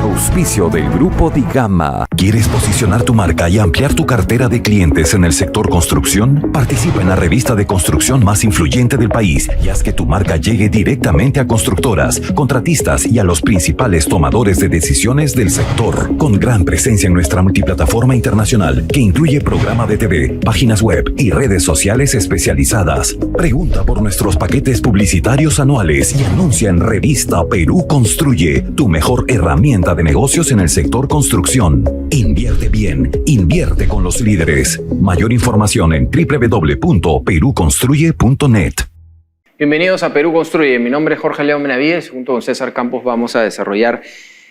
Auspicio del Grupo Digama. ¿Quieres posicionar tu marca y ampliar tu cartera de clientes en el sector construcción? Participa en la revista de construcción más influyente del país y haz que tu marca llegue directamente a constructoras, contratistas y a los principales tomadores de decisiones del sector. Con gran presencia en nuestra multiplataforma internacional que incluye programa de TV, páginas web y redes sociales especializadas. Pregunta por nuestros paquetes publicitarios anuales y anuncia en Revista Perú Construye, tu mejor herramienta de negocios en el sector construcción. Invierte bien, invierte con los líderes. Mayor información en www.peruconstruye.net. Bienvenidos a Perú Construye. Mi nombre es Jorge León Benavides. Junto con César Campos vamos a desarrollar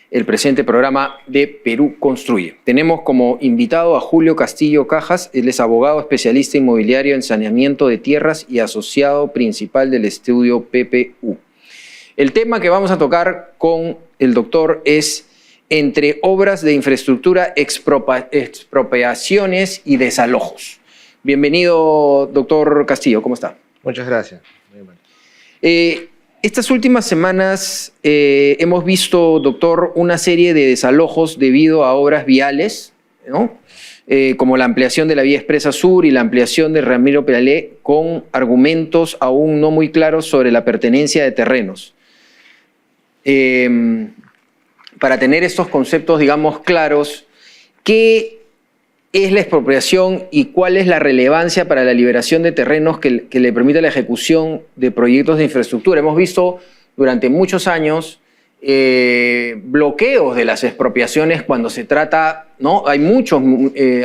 el presente programa de Perú Construye. Tenemos como invitado a Julio Castillo Cajas. Él es abogado especialista inmobiliario en saneamiento de tierras y asociado principal del estudio PPU. El tema que vamos a tocar con el doctor es entre obras de infraestructura, expropiaciones y desalojos. Bienvenido, doctor Castillo, ¿cómo está? Muchas gracias. Estas últimas semanas hemos visto, doctor, una serie de desalojos debido a obras viales, ¿no? Como la ampliación de la vía expresa sur y la ampliación de Ramiro Peralé, con argumentos aún no muy claros sobre la pertenencia de terrenos. Para tener estos conceptos, digamos, claros, ¿qué es la expropiación y cuál es la relevancia para la liberación de terrenos que le permite la ejecución de proyectos de infraestructura? Hemos visto durante muchos años bloqueos de las expropiaciones cuando se trata, ¿no? Hay muchos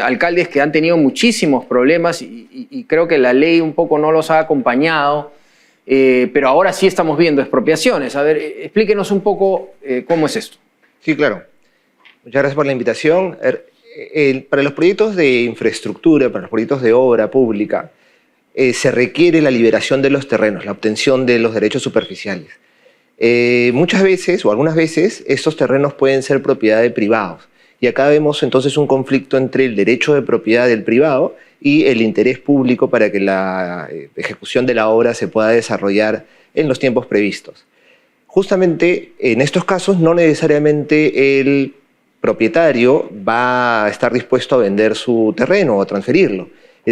alcaldes que han tenido muchísimos problemas y creo que la ley un poco no los ha acompañado, pero ahora sí estamos viendo expropiaciones. A ver, explíquenos un poco cómo es esto. Sí, claro. Muchas gracias por la invitación. Para los proyectos de infraestructura, para los proyectos de obra pública, se requiere la liberación de los terrenos, la obtención de los derechos superficiales. Muchas veces, o algunas veces, estos terrenos pueden ser propiedad de privados. Y acá vemos entonces un conflicto entre el derecho de propiedad del privado y el interés público para que la ejecución de la obra se pueda desarrollar en los tiempos previstos. Justamente en estos casos no necesariamente el propietario va a estar dispuesto a vender su terreno o a transferirlo.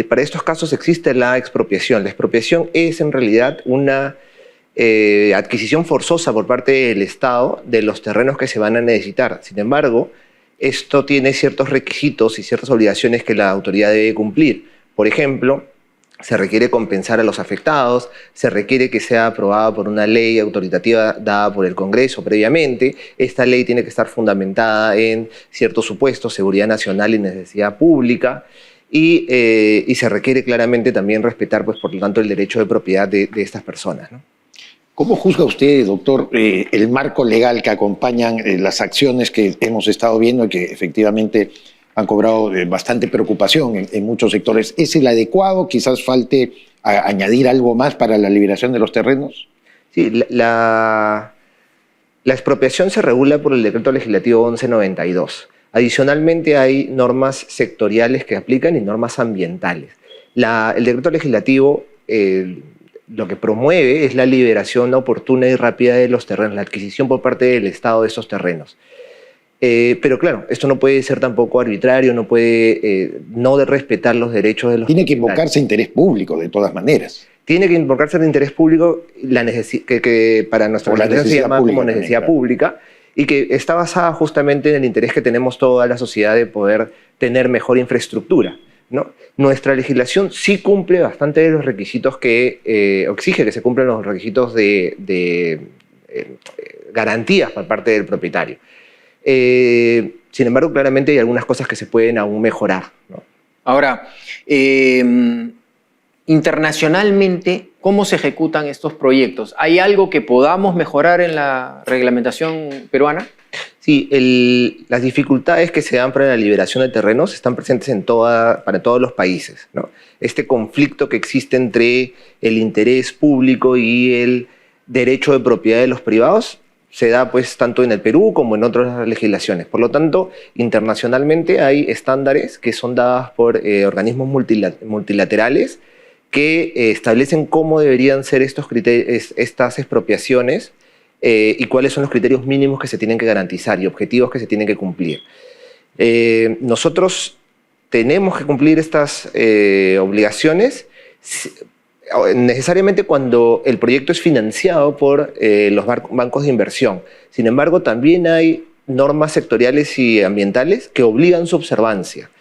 Para estos casos existe la expropiación. La expropiación es en realidad una adquisición forzosa por parte del Estado de los terrenos que se van a necesitar. Sin embargo, esto tiene ciertos requisitos y ciertas obligaciones que la autoridad debe cumplir. Por ejemplo, se requiere compensar a los afectados, se requiere que sea aprobada por una ley autoritativa dada por el Congreso previamente. Esta ley tiene que estar fundamentada en ciertos supuestos, seguridad nacional y necesidad pública, y se requiere claramente también respetar, pues, por lo tanto, el derecho de propiedad de estas personas, ¿no? ¿Cómo juzga usted, doctor, el marco legal que acompañan las acciones que hemos estado viendo y que efectivamente han cobrado bastante preocupación en muchos sectores? ¿Es el adecuado? ¿Quizás falte añadir algo más para la liberación de los terrenos? Sí, la expropiación se regula por el Decreto Legislativo 1192. Adicionalmente hay normas sectoriales que aplican y normas ambientales. El Decreto Legislativo lo que promueve es la liberación oportuna y rápida de los terrenos, la adquisición por parte del Estado de esos terrenos. Pero claro, esto no puede ser tampoco arbitrario, no puede no de respetar los derechos de los... Tiene que invocarse interés público, de todas maneras. Tiene que invocarse el interés público, que para nuestra legislación se llama como necesidad pública, y que está basada justamente en el interés que tenemos toda la sociedad de poder tener mejor infraestructura, ¿no? Nuestra legislación sí cumple bastante de los requisitos que exige que se cumplan los requisitos de garantías por parte del propietario. Sin embargo, claramente hay algunas cosas que se pueden aún mejorar, ¿no? Ahora, internacionalmente, ¿cómo se ejecutan estos proyectos? ¿Hay algo que podamos mejorar en la reglamentación peruana? Sí, las dificultades que se dan para la liberación de terrenos están presentes para todos los países, ¿no? Este conflicto que existe entre el interés público y el derecho de propiedad de los privados se da, pues, tanto en el Perú como en otras legislaciones. Por lo tanto, internacionalmente hay estándares que son dados por organismos multilaterales que establecen cómo deberían ser estas expropiaciones y cuáles son los criterios mínimos que se tienen que garantizar y objetivos que se tienen que cumplir. Nosotros tenemos que cumplir estas obligaciones necesariamente cuando el proyecto es financiado por los bancos de inversión. Sin embargo, también hay normas sectoriales y ambientales que obligan su observancia.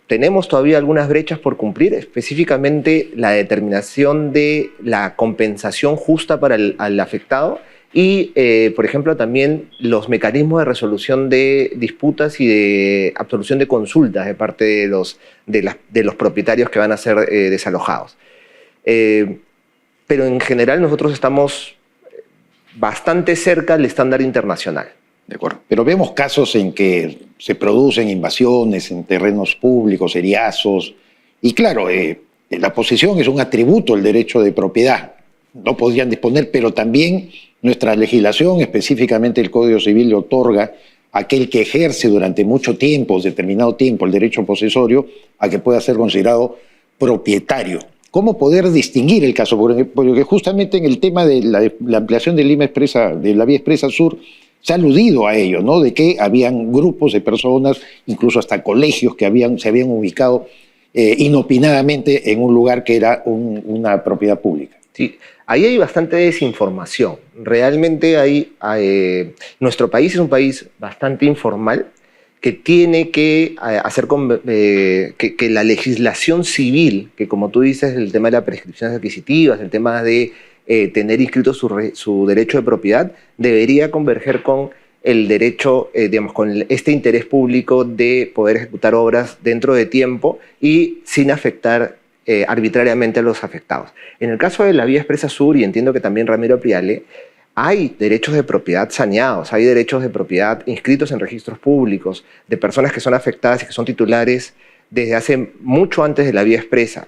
Tenemos todavía algunas brechas por cumplir, específicamente la determinación de la compensación justa para el afectado y, por ejemplo, también los mecanismos de resolución de disputas y de absolución de consultas de parte de los propietarios que van a ser desalojados. Pero en general nosotros estamos bastante cerca del estándar internacional. De acuerdo. Pero vemos casos en que se producen invasiones en terrenos públicos, eriazos, y claro, la posesión es un atributo del derecho de propiedad. No podrían disponer, pero también nuestra legislación, específicamente el Código Civil, le otorga a aquel que ejerce durante mucho tiempo, determinado tiempo, el derecho posesorio, a que pueda ser considerado propietario. ¿Cómo poder distinguir el caso? Porque justamente en el tema de la ampliación de la vía expresa sur, se ha aludido a ello, ¿no? De que habían grupos de personas, incluso hasta colegios que se habían ubicado inopinadamente en un lugar que era una propiedad pública. Sí, ahí hay bastante desinformación. Realmente nuestro país es un país bastante informal que tiene que hacer que la legislación civil, que como tú dices, el tema de las prescripciones adquisitivas, el tema de tener inscrito su derecho de propiedad, debería converger con el derecho, con este interés público de poder ejecutar obras dentro de tiempo y sin afectar arbitrariamente a los afectados. En el caso de la vía expresa sur, y entiendo que también Ramiro Priale, hay derechos de propiedad saneados, hay derechos de propiedad inscritos en registros públicos, de personas que son afectadas y que son titulares desde hace mucho antes de la vía expresa.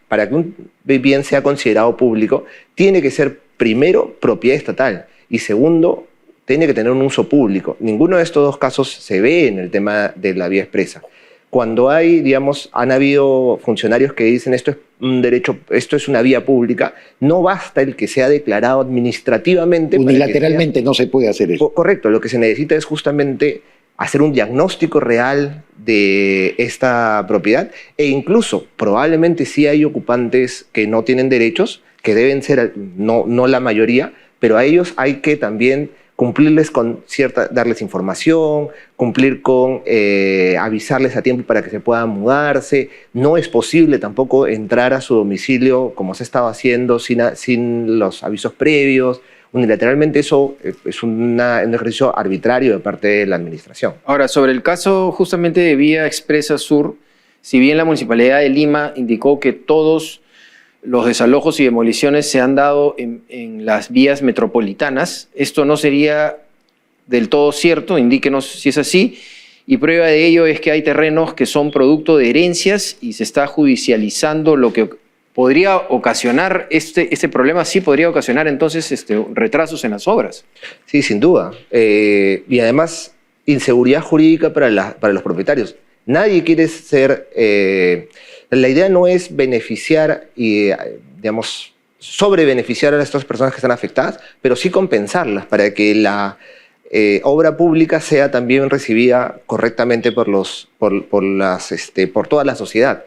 Para que un bien sea considerado público, tiene que ser primero propiedad estatal y segundo, tiene que tener un uso público. Ninguno de estos dos casos se ve en el tema de la vía expresa. Cuando han habido funcionarios que dicen esto es un derecho, esto es una vía pública, no basta el que sea declarado administrativamente. Unilateralmente no se puede hacer eso. Correcto, lo que se necesita es justamente hacer un diagnóstico real de esta propiedad e incluso probablemente sí hay ocupantes que no tienen derechos, que deben ser, no la mayoría, pero a ellos hay que también cumplirles con darles información, cumplir con avisarles a tiempo para que se puedan mudarse. No es posible tampoco entrar a su domicilio como se estaba haciendo sin los avisos previos. Unilateralmente eso es un ejercicio arbitrario de parte de la administración. Ahora, sobre el caso justamente de Vía Expresa Sur, si bien la Municipalidad de Lima indicó que todos los desalojos y demoliciones se han dado en las vías metropolitanas, esto no sería del todo cierto, indíquenos si es así, y prueba de ello es que hay terrenos que son producto de herencias y se está judicializando lo que podría ocasionar este problema, sí podría ocasionar entonces retrasos en las obras. Sí, sin duda. Y además, inseguridad jurídica para los propietarios. Nadie quiere ser... la idea no es beneficiar y, sobrebeneficiar a estas personas que están afectadas, pero sí compensarlas para que la obra pública sea también recibida correctamente por toda la sociedad.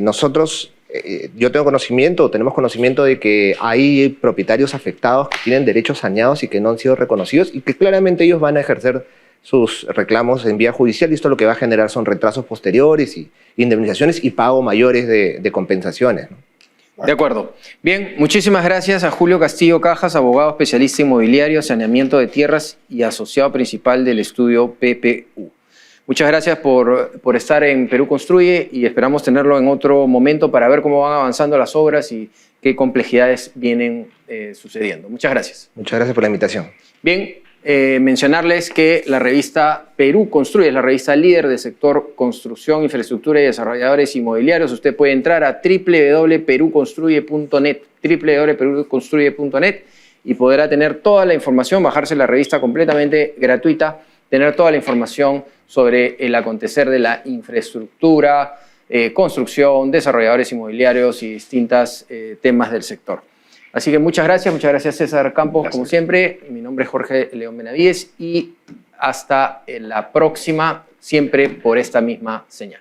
Nosotros... tenemos conocimiento de que hay propietarios afectados que tienen derechos saneados y que no han sido reconocidos y que claramente ellos van a ejercer sus reclamos en vía judicial y esto lo que va a generar son retrasos posteriores y indemnizaciones y pago mayores de compensaciones, ¿no? De acuerdo. Bien, muchísimas gracias a Julio Castillo Cajas, abogado especialista inmobiliario, saneamiento de tierras y asociado principal del estudio PPU. Muchas gracias por estar en Perú Construye y esperamos tenerlo en otro momento para ver cómo van avanzando las obras y qué complejidades vienen sucediendo. Muchas gracias. Muchas gracias por la invitación. Bien, mencionarles que la revista Perú Construye es la revista líder del sector construcción, infraestructura y desarrolladores inmobiliarios. Usted puede entrar a www.peruconstruye.net, www.peruconstruye.net y podrá tener toda la información, bajarse la revista completamente gratuita, tener toda la información sobre el acontecer de la infraestructura, construcción, desarrolladores inmobiliarios y distintos temas del sector. Así que muchas gracias César Campos, Gracias. como siempre. Mi nombre es Jorge León Benavides y hasta la próxima, siempre por esta misma señal.